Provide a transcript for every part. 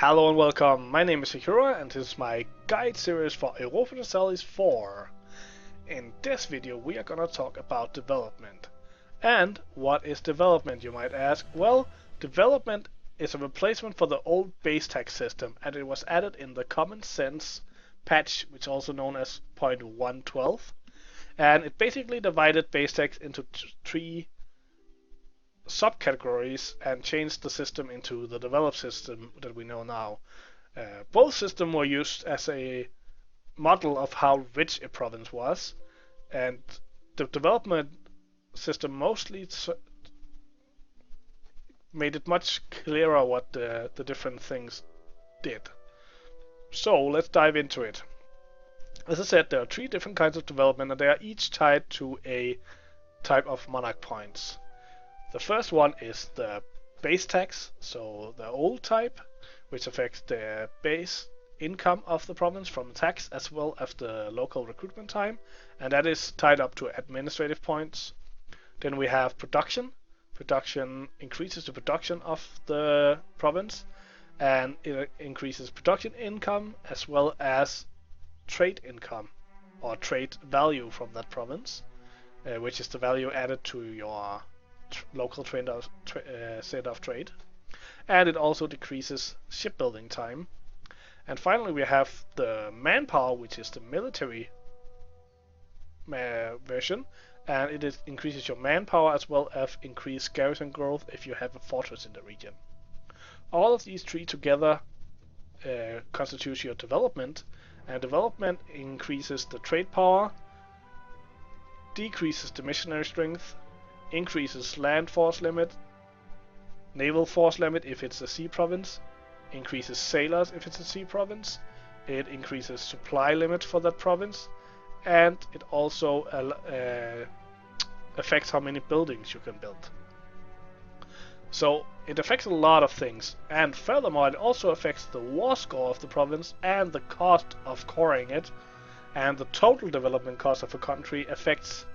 Hello and welcome, my name is Hikura and this is my guide series for Europa Universalis 4. In this video we are gonna talk about development. And what is development, you might ask? Well, development is a replacement for the old base tax system, and it was added in the Common Sense patch, which is also known as 0.112. And it basically divided base tax into three subcategories and changed the system into the developed system that we know now. Both systems were used as a model of how rich a province was, and the development system mostly made it much clearer what the different things did. So let's dive into it. As I said, there are three different kinds of development, and they are each tied to a type of monarch points. The first one is the base tax, so the old type, which affects the base income of the province from tax as well as the local recruitment time, and that is tied up to administrative points. Then we have production. Production increases the production of the province, and it increases production income as well as trade income or trade value from that province, which is the value added to your local set of trade, and it also decreases shipbuilding time. And finally we have the manpower, which is the military version, and it increases your manpower as well as increased garrison growth if you have a fortress in the region. All of these three together constitute your development, and development increases the trade power, decreases the missionary strength, increases land force limit, naval force limit if it's a sea province, increases sailors if it's a sea province, it increases supply limit for that province, and it also affects how many buildings you can build. So it affects a lot of things, and furthermore it also affects the war score of the province and the cost of coring it, and the total development cost of a country affects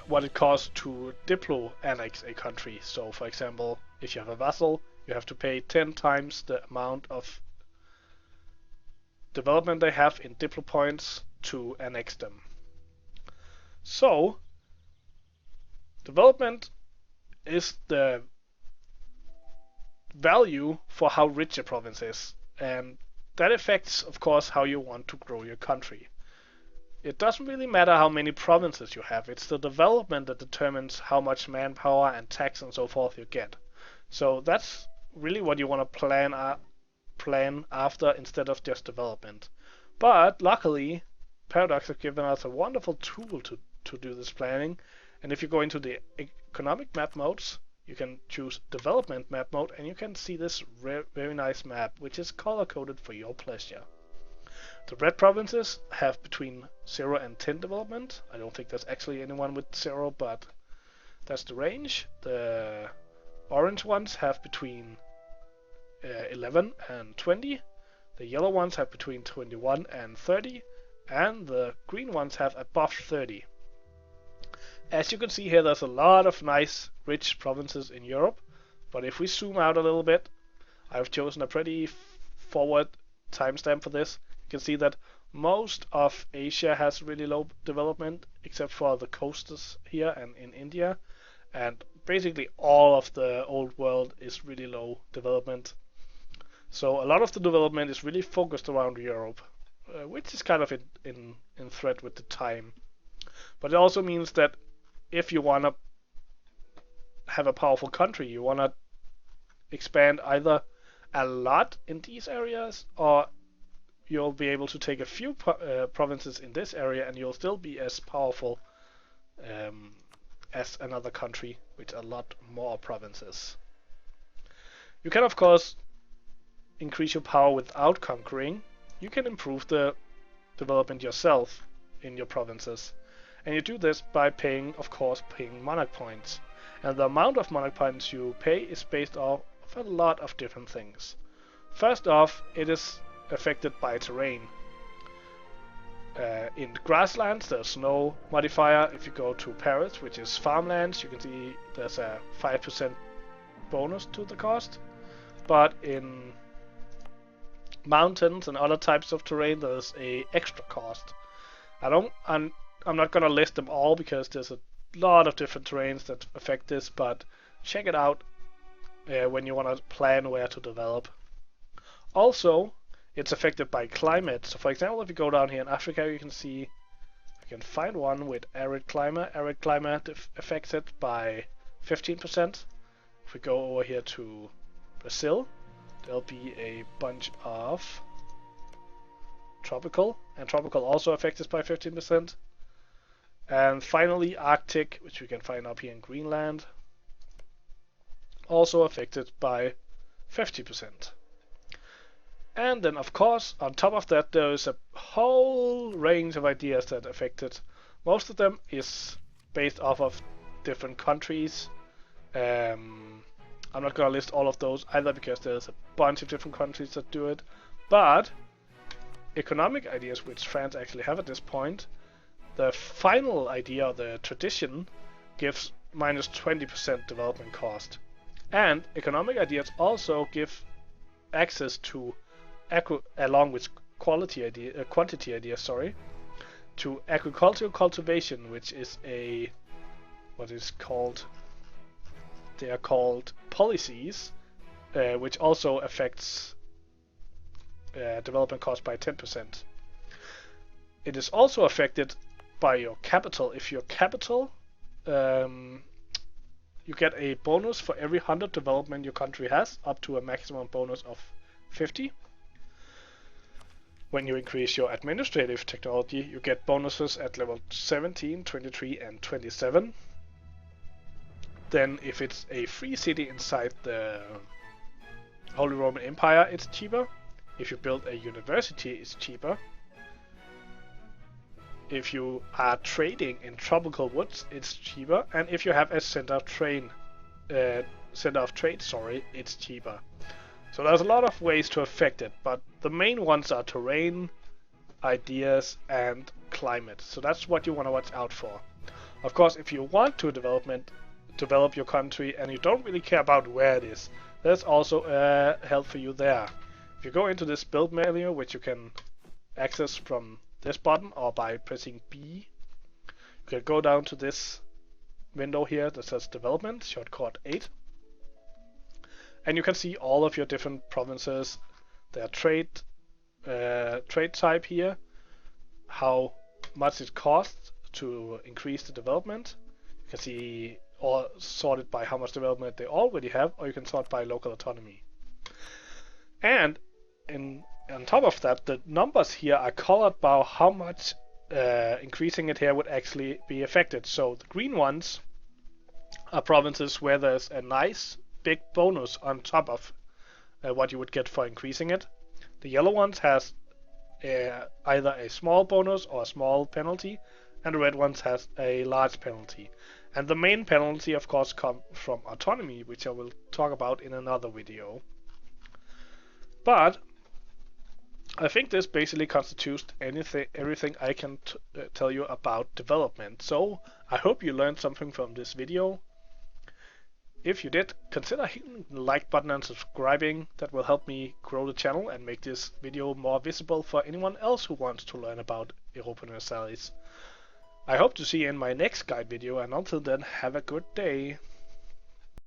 what it costs to diplo annex a country. So for example, if you have a vassal, you have to pay 10 times the amount of development they have in diplo points to annex them. So development is the value for how rich a province is, and that affects of course how you want to grow your country. It doesn't really matter how many provinces you have, it's the development that determines how much manpower and tax and so forth you get. So that's really what you want to plan after instead of just development. But luckily, Paradox have given us a wonderful tool to do this planning, and if you go into the economic map modes, you can choose development map mode and you can see this very nice map, which is color coded for your pleasure. The red provinces have between 0 and 10 development. I don't think there's actually anyone with 0, but that's the range. The orange ones have between 11 and 20. The yellow ones have between 21 and 30. And the green ones have above 30. As you can see here, there's a lot of nice, rich provinces in Europe. But if we zoom out a little bit, I've chosen a pretty forward timestamp for this. You can see that most of Asia has really low development, except for the coasts here and in India, and basically all of the old world is really low development. So a lot of the development is really focused around Europe, which is kind of in thread with the time. But it also means that if you want to have a powerful country, you want to expand either a lot in these areas, or you'll be able to take a few provinces in this area and you'll still be as powerful as another country with a lot more provinces. You can of course increase your power without conquering. You can improve the development yourself in your provinces, and you do this by paying monarch points, and the amount of monarch points you pay is based off of a lot of different things. First off, it is affected by terrain. In grasslands there's no modifier. If you go to Paris, which is farmlands, you can see there's a 5% bonus to the cost. but in mountains and other types of terrain there's a extra cost. I'm not gonna list them all because there's a lot of different terrains that affect this, but check it out when you want to plan where to develop. Also, it's affected by climate. So for example, if you go down here in Africa, you can see you can find one with arid climate. Arid climate affects it by 15%. If we go over here to Brazil, there'll be a bunch of tropical, and tropical also affects it by 15%. And finally, Arctic, which we can find up here in Greenland, also affected by 50%. And then, of course, on top of that, there is a whole range of ideas that affect it. Most of them is based off of different countries. I'm not going to list all of those either because there's a bunch of different countries that do it. But economic ideas, which France actually have at this point, the final idea, the tradition, gives minus 20% development cost. And economic ideas also give access to, along with quantity ideas, to agricultural cultivation, which is what is called, they are called policies, which also affects development cost by 10%. It is also affected by your capital. If your capital, you get a bonus for every 100 development your country has, up to a maximum bonus of 50. When you increase your administrative technology, you get bonuses at level 17, 23, and 27. Then if it's a free city inside the Holy Roman Empire, it's cheaper. If you build a university, it's cheaper. If you are trading in tropical woods, it's cheaper. And if you have a center of trade, it's cheaper. So there's a lot of ways to affect it, but the main ones are terrain, ideas, and climate. So that's what you want to watch out for. Of course, if you want to develop your country and you don't really care about where it is, there's also help for you there. If you go into this build menu, which you can access from this button or by pressing B, you can go down to this window here that says development, shortcut 8. And you can see all of your different provinces, their trade type here, how much it costs to increase the development. You can see all sorted by how much development they already have, or you can sort by local autonomy. And on top of that, the numbers here are colored by how much increasing it here would actually be affected. So the green ones are provinces where there's a nice big bonus on top of what you would get for increasing it. The yellow ones has either a small bonus or a small penalty, and the red ones has a large penalty. And the main penalty, of course, comes from autonomy, which I will talk about in another video. But I think this basically constitutes everything I can tell you about development. So I hope you learned something from this video. If you did, consider hitting the like button and subscribing. That will help me grow the channel and make this video more visible for anyone else who wants to learn about Europa Universalis. I hope to see you in my next guide video, and until then, have a good day.